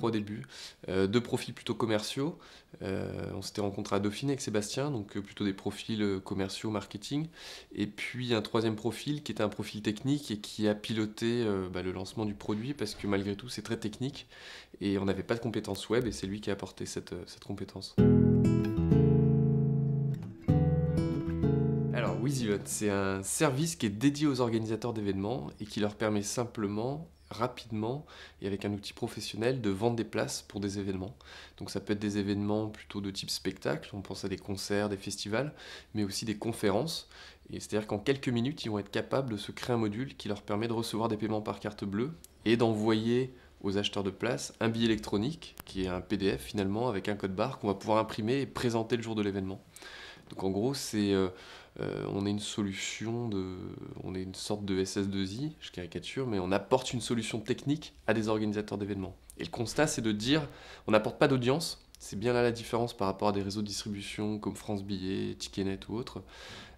3 au début. 2 profils plutôt commerciaux. On s'était rencontrés à Dauphine avec Sébastien, donc plutôt des profils commerciaux, marketing. Et puis un troisième profil qui était un profil technique et qui a piloté le lancement du produit parce que malgré tout c'est très technique et on n'avait pas de compétences web et c'est lui qui a apporté cette compétence. Alors WizEvent, c'est un service qui est dédié aux organisateurs d'événements et qui leur permet simplement, rapidement et avec un outil professionnel de vendre des places pour des événements. Donc ça peut être des événements plutôt de type spectacle, on pense à des concerts, des festivals, mais aussi des conférences. Et c'est-à-dire qu'en quelques minutes, ils vont être capables de se créer un module qui leur permet de recevoir des paiements par carte bleue et d'envoyer aux acheteurs de places un billet électronique qui est un PDF finalement avec un code barre qu'on va pouvoir imprimer et présenter le jour de l'événement. Donc en gros, on est une solution on est une sorte de SS2I, je caricature, mais on apporte une solution technique à des organisateurs d'événements. Et le constat, c'est de dire, on n'apporte pas d'audience, c'est bien là la différence par rapport à des réseaux de distribution comme France Billet, Ticketnet ou autres.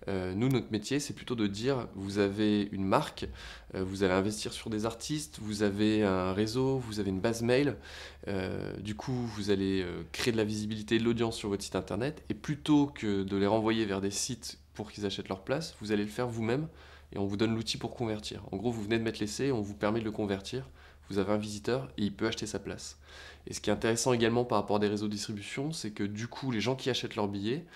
Nous, notre métier, c'est plutôt de dire, vous avez une marque, vous allez investir sur des artistes, vous avez un réseau, vous avez une base mail, du coup, vous allez créer de la visibilité et de l'audience sur votre site internet, et plutôt que de les renvoyer vers des sites pour qu'ils achètent leur place, vous allez le faire vous-même, et on vous donne l'outil pour convertir. En gros, vous venez de mettre l'essai, et on vous permet de le convertir, vous avez un visiteur, et il peut acheter sa place. Et ce qui est intéressant également par rapport à des réseaux de distribution, c'est que du coup, les gens qui achètent leurs billets,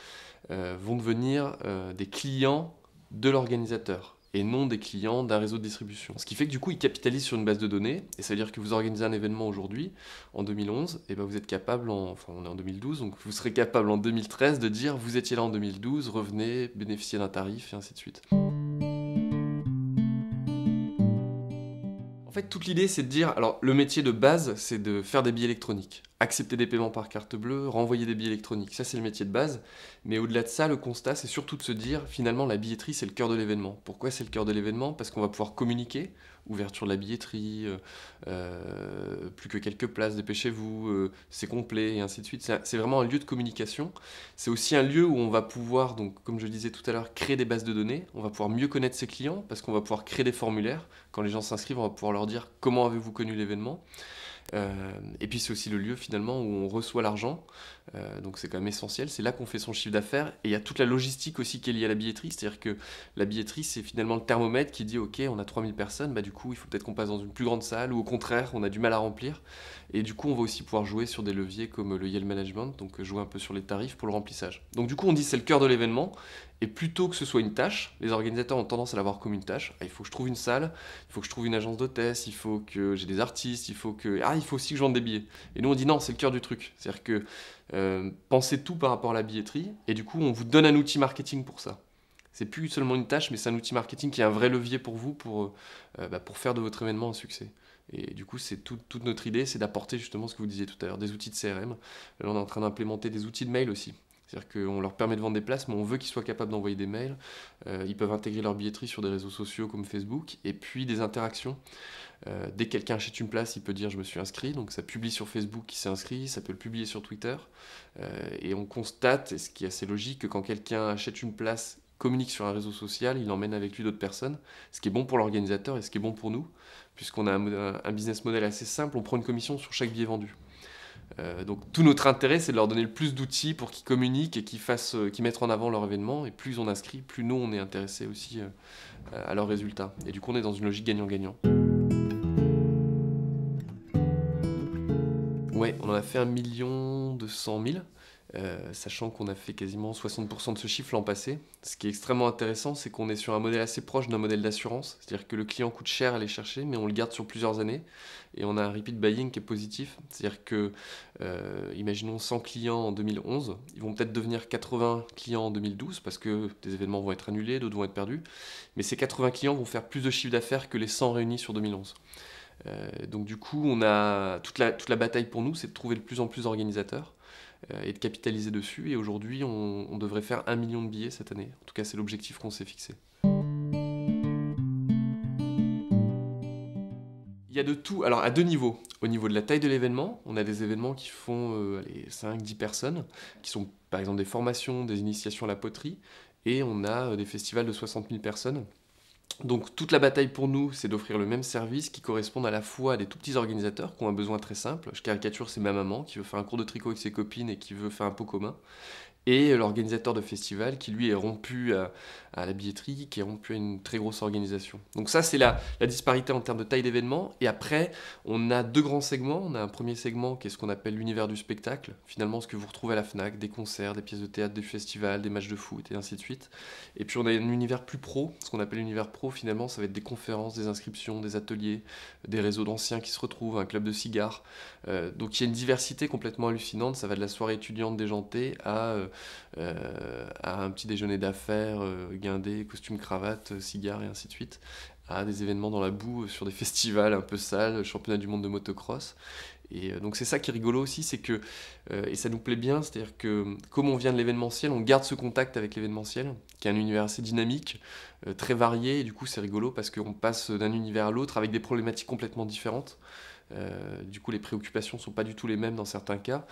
vont devenir des clients de l'organisateur et non des clients d'un réseau de distribution. Ce qui fait que du coup, ils capitalisent sur une base de données, et ça veut dire que vous organisez un événement aujourd'hui, en 2011, et ben vous êtes capable, enfin on est en 2012, donc vous serez capable en 2013 de dire vous étiez là en 2012, revenez, bénéficiez d'un tarif, et ainsi de suite. En fait, toute l'idée, c'est de dire, alors le métier de base, c'est de faire des billets électroniques, accepter des paiements par carte bleue, renvoyer des billets électroniques, ça c'est le métier de base, mais au-delà de ça, le constat, c'est surtout de se dire, finalement, la billetterie, c'est le cœur de l'événement. Pourquoi c'est le cœur de l'événement? Parce qu'on va pouvoir communiquer, ouverture de la billetterie, plus que quelques places, dépêchez-vous, c'est complet, et ainsi de suite. C'est vraiment un lieu de communication. C'est aussi un lieu où on va pouvoir, donc, comme je le disais tout à l'heure, créer des bases de données, on va pouvoir mieux connaître ses clients, parce qu'on va pouvoir créer des formulaires. Quand les gens s'inscrivent, on va pouvoir leur dire comment avez-vous connu l'événement. Et puis c'est aussi le lieu finalement où on reçoit l'argent, donc c'est quand même essentiel, c'est là qu'on fait son chiffre d'affaires, et il y a toute la logistique aussi qui est liée à la billetterie, c'est-à-dire que la billetterie c'est finalement le thermomètre qui dit ok on a 3000 personnes, bah du coup il faut peut-être qu'on passe dans une plus grande salle, ou au contraire on a du mal à remplir, et du coup on va aussi pouvoir jouer sur des leviers comme le yield management, donc jouer un peu sur les tarifs pour le remplissage. Donc du coup on dit c'est le cœur de l'événement, et plutôt que ce soit une tâche, les organisateurs ont tendance à l'avoir comme une tâche. Ah, il faut que je trouve une salle, il faut que je trouve une agence d'hôtesse, il faut que j'ai des artistes, il faut aussi que je vende des billets. Et nous on dit non, c'est le cœur du truc. C'est-à-dire que pensez tout par rapport à la billetterie, et du coup on vous donne un outil marketing pour ça. C'est plus seulement une tâche, mais c'est un outil marketing qui est un vrai levier pour vous pour faire de votre événement un succès. Et du coup, c'est toute notre idée, c'est d'apporter justement ce que vous disiez tout à l'heure, des outils de CRM. Là, on est en train d'implémenter des outils de mail aussi. C'est-à-dire qu'on leur permet de vendre des places, mais on veut qu'ils soient capables d'envoyer des mails. Ils peuvent intégrer leur billetterie sur des réseaux sociaux comme Facebook, et puis des interactions. Dès que quelqu'un achète une place, il peut dire je me suis inscrit, donc ça publie sur Facebook qui s'est inscrit, ça peut le publier sur Twitter. Et on constate, et ce qui est assez logique, que quand quelqu'un achète une place, communique sur un réseau social, il emmène avec lui d'autres personnes, ce qui est bon pour l'organisateur et ce qui est bon pour nous, puisqu'on a un business model assez simple, on prend une commission sur chaque billet vendu. Donc tout notre intérêt, c'est de leur donner le plus d'outils pour qu'ils communiquent et qu'ils mettent en avant leur événement, et plus on inscrit, plus nous on est intéressé aussi à leurs résultats. Et du coup on est dans une logique gagnant-gagnant. Ouais, on en a fait 1 200 000, sachant qu'on a fait quasiment 60% de ce chiffre l'an passé. Ce qui est extrêmement intéressant, c'est qu'on est sur un modèle assez proche d'un modèle d'assurance, c'est-à-dire que le client coûte cher à aller chercher, mais on le garde sur plusieurs années, et on a un repeat buying qui est positif, c'est-à-dire que, imaginons 100 clients en 2011, ils vont peut-être devenir 80 clients en 2012, parce que des événements vont être annulés, d'autres vont être perdus, mais ces 80 clients vont faire plus de chiffre d'affaires que les 100 réunis sur 2011. Donc du coup, on a toute la bataille pour nous, c'est de trouver de plus en plus d'organisateurs et de capitaliser dessus. Et aujourd'hui, on devrait faire 1 million de billets cette année. En tout cas, c'est l'objectif qu'on s'est fixé. Il y a de tout, alors à deux niveaux. Au niveau de la taille de l'événement, on a des événements qui font 5-10 personnes, qui sont par exemple des formations, des initiations à la poterie, et on a des festivals de 60 000 personnes. Donc toute la bataille pour nous, c'est d'offrir le même service qui corresponde à la fois à des tout petits organisateurs qui ont un besoin très simple. Je caricature, c'est ma maman qui veut faire un cours de tricot avec ses copines et qui veut faire un pot commun. Et l'organisateur de festival qui lui est rompu à la billetterie, qui est rompu à une très grosse organisation. Donc ça c'est la disparité en termes de taille d'événement. Et après on a deux grands segments. On a un premier segment qui est ce qu'on appelle l'univers du spectacle, finalement ce que vous retrouvez à la FNAC, des concerts, des pièces de théâtre, des festivals, des matchs de foot et ainsi de suite. Et puis on a un univers plus pro, ce qu'on appelle l'univers pro finalement ça va être des conférences, des inscriptions, des ateliers, des réseaux d'anciens qui se retrouvent, un club de cigares. Donc il y a une diversité complètement hallucinante, ça va de la soirée étudiante déjantée à un petit déjeuner d'affaires, guindé, costume, cravate, cigare et ainsi de suite, à des événements dans la boue, sur des festivals un peu sales, championnat du monde de motocross. Et donc c'est ça qui est rigolo aussi, c'est que, et ça nous plaît bien, c'est-à-dire que comme on vient de l'événementiel, on garde ce contact avec l'événementiel, qui est un univers assez dynamique, très varié, et du coup c'est rigolo parce qu'on passe d'un univers à l'autre avec des problématiques complètement différentes. Du coup, les préoccupations ne sont pas du tout les mêmes dans certains cas.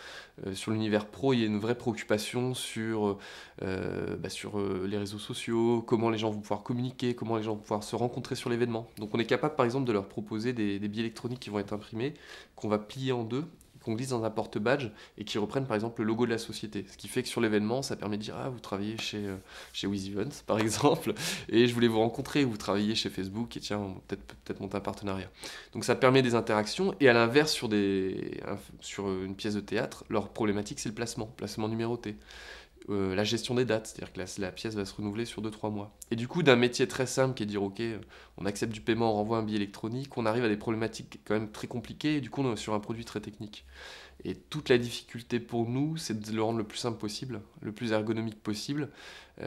Sur l'univers pro, il y a une vraie préoccupation sur les réseaux sociaux, comment les gens vont pouvoir communiquer, comment les gens vont pouvoir se rencontrer sur l'événement. Donc on est capable par exemple de leur proposer des billets électroniques qui vont être imprimés, qu'on va plier en deux, qu'on glisse dans un porte-badge et qui reprennent par exemple le logo de la société. Ce qui fait que sur l'événement, ça permet de dire « Ah, vous travaillez chez WizEvents par exemple, et je voulais vous rencontrer, vous travaillez chez Facebook, et tiens, on va peut-être monter un partenariat. » Donc ça permet des interactions, et à l'inverse, sur une pièce de théâtre, leur problématique c'est le placement numéroté. La gestion des dates, c'est-à-dire que la pièce va se renouveler sur 2-3 mois. Et du coup, d'un métier très simple qui est de dire ok, on accepte du paiement, on renvoie un billet électronique, on arrive à des problématiques quand même très compliquées, et du coup on est sur un produit très technique. Et toute la difficulté pour nous, c'est de le rendre le plus simple possible, le plus ergonomique possible.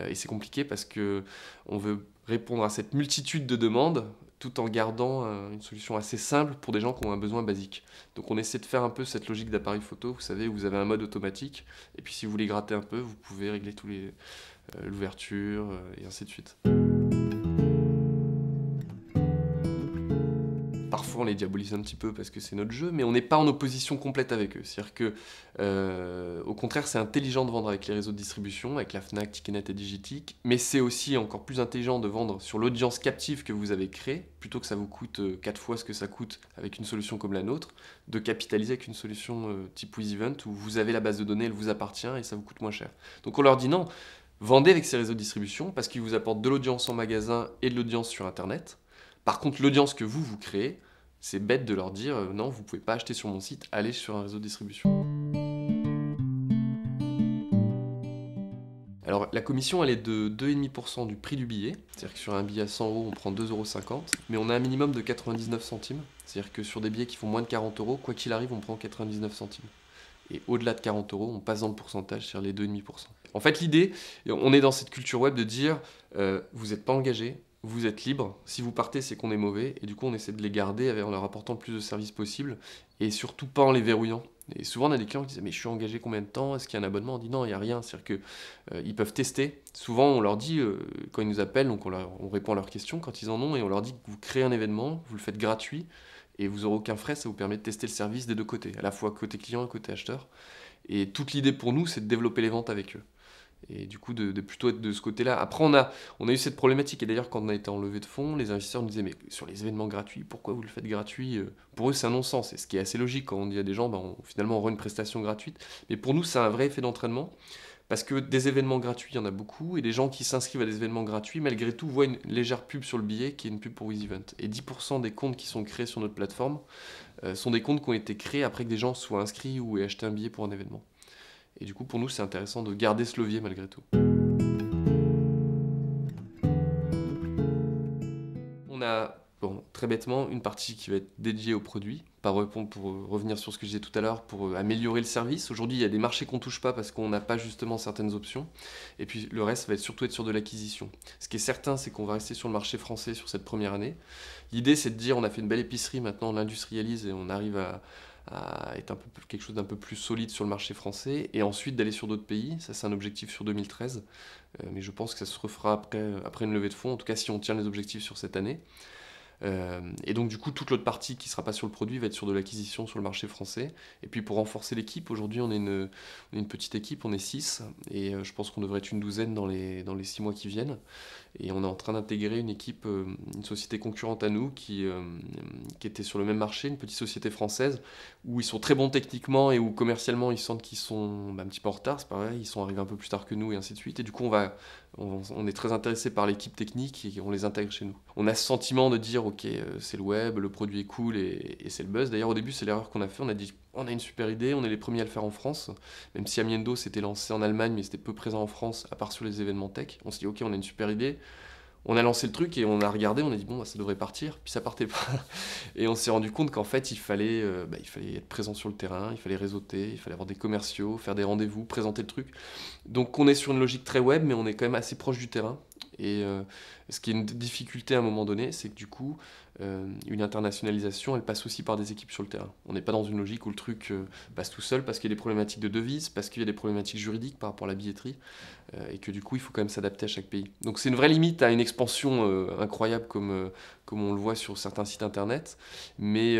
Et c'est compliqué parce que on veut répondre à cette multitude de demandes tout en gardant une solution assez simple pour des gens qui ont un besoin basique. Donc on essaie de faire un peu cette logique d'appareil photo, vous savez, où vous avez un mode automatique, et puis si vous voulez gratter un peu, vous pouvez régler l'ouverture, et ainsi de suite. Parfois on les diabolise un petit peu parce que c'est notre jeu, mais on n'est pas en opposition complète avec eux. C'est-à-dire que, au contraire, c'est intelligent de vendre avec les réseaux de distribution, avec la Fnac, Ticketnet et Digitic, mais c'est aussi encore plus intelligent de vendre sur l'audience captive que vous avez créée, plutôt que ça vous coûte 4 fois ce que ça coûte avec une solution comme la nôtre, de capitaliser avec une solution type WizEvent où vous avez la base de données, elle vous appartient et ça vous coûte moins cher. Donc on leur dit non, vendez avec ces réseaux de distribution parce qu'ils vous apportent de l'audience en magasin et de l'audience sur Internet. Par contre, l'audience que vous créez, c'est bête de leur dire non, vous pouvez pas acheter sur mon site, allez sur un réseau de distribution. Alors la commission elle est de 2,5% du prix du billet, c'est-à-dire que sur un billet à 100 euros on prend 2,50 €, mais on a un minimum de 99 centimes, c'est-à-dire que sur des billets qui font moins de 40 euros, quoi qu'il arrive on prend 99 centimes. Et au-delà de 40 euros, on passe dans le pourcentage sur les 2,5%. En fait, l'idée, on est dans cette culture web de dire vous n'êtes pas engagé, vous êtes libre. Si vous partez, c'est qu'on est mauvais. Et du coup, on essaie de les garder en leur apportant le plus de services possible et surtout pas en les verrouillant. Et souvent, on a des clients qui disent mais je suis engagé combien de temps? Est-ce qu'il y a un abonnement? On dit non, il n'y a rien. C'est-à-dire qu'ils peuvent tester. Souvent, on leur dit, quand ils nous appellent, donc on répond à leurs questions quand ils en ont et on leur dit que vous créez un événement, vous le faites gratuit et vous n'aurez aucun frais, ça vous permet de tester le service des deux côtés, à la fois côté client et côté acheteur. Et toute l'idée pour nous, c'est de développer les ventes avec eux. Et du coup, de plutôt être de ce côté-là. Après, on a eu cette problématique, et d'ailleurs, quand on a été en levée de fonds, les investisseurs nous disaient, mais sur les événements gratuits, pourquoi vous le faites gratuit? Pour eux, c'est un non-sens, et ce qui est assez logique quand on dit à des gens, finalement, on rend une prestation gratuite. Mais pour nous, c'est un vrai effet d'entraînement, parce que des événements gratuits, il y en a beaucoup, et les gens qui s'inscrivent à des événements gratuits, malgré tout, voient une légère pub sur le billet, qui est une pub pour WizEvent. Et 10% des comptes qui sont créés sur notre plateforme sont des comptes qui ont été créés après que des gens soient inscrits ou aient acheté un billet pour un événement. Et du coup, pour nous, c'est intéressant de garder ce levier malgré tout. On a, très bêtement, une partie qui va être dédiée au produit, pour revenir sur ce que je disais tout à l'heure, pour améliorer le service. Aujourd'hui, il y a des marchés qu'on ne touche pas parce qu'on n'a pas justement certaines options. Et puis le reste va surtout être sur de l'acquisition. Ce qui est certain, c'est qu'on va rester sur le marché français sur cette première année. L'idée, c'est de dire, on a fait une belle épicerie, maintenant on l'industrialise et on arrive à être quelque chose d'un peu plus solide sur le marché français, et ensuite d'aller sur d'autres pays. Ça, c'est un objectif sur 2013, mais je pense que ça se refera après une levée de fonds, en tout cas si on tient les objectifs sur cette année. Et donc du coup, toute l'autre partie qui sera pas sur le produit va être sur de l'acquisition sur le marché français. Et puis pour renforcer l'équipe, aujourd'hui on est une petite équipe, on est 6, et je pense qu'on devrait être une douzaine dans les 6 mois qui viennent. Et on est en train d'intégrer une équipe, une société concurrente à nous qui était sur le même marché, une petite société française, où ils sont très bons techniquement et où commercialement ils sentent qu'ils sont un petit peu en retard, c'est pareil, ils sont arrivés un peu plus tard que nous et ainsi de suite. Et du coup on est très intéressé par l'équipe technique et on les intègre chez nous. On a ce sentiment de dire ok, c'est le web, le produit est cool et c'est le buzz. D'ailleurs au début c'est l'erreur qu'on a fait, on a dit on a une super idée, on est les premiers à le faire en France, même si Amiendo s'était lancé en Allemagne mais c'était peu présent en France à part sur les événements tech. On s'est dit ok, on a une super idée. On a lancé le truc et on a regardé, on a dit bon bah, ça devrait partir, puis ça partait pas. Et on s'est rendu compte qu'en fait il fallait être présent sur le terrain, il fallait réseauter, il fallait avoir des commerciaux, faire des rendez-vous, présenter le truc. Donc on est sur une logique très web, mais on est quand même assez proche du terrain. Et ce qui est une difficulté à un moment donné, c'est que du coup, une internationalisation, elle passe aussi par des équipes sur le terrain. On n'est pas dans une logique où le truc passe tout seul parce qu'il y a des problématiques de devises, parce qu'il y a des problématiques juridiques par rapport à la billetterie, et que du coup, il faut quand même s'adapter à chaque pays. Donc c'est une vraie limite à une expansion incroyable comme on le voit sur certains sites internet. Mais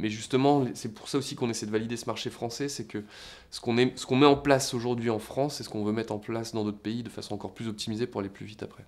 justement, c'est pour ça aussi qu'on essaie de valider ce marché français, c'est que ce qu'on met en place aujourd'hui en France, c'est ce qu'on veut mettre en place dans d'autres pays de façon encore plus optimisée pour aller plus vite après.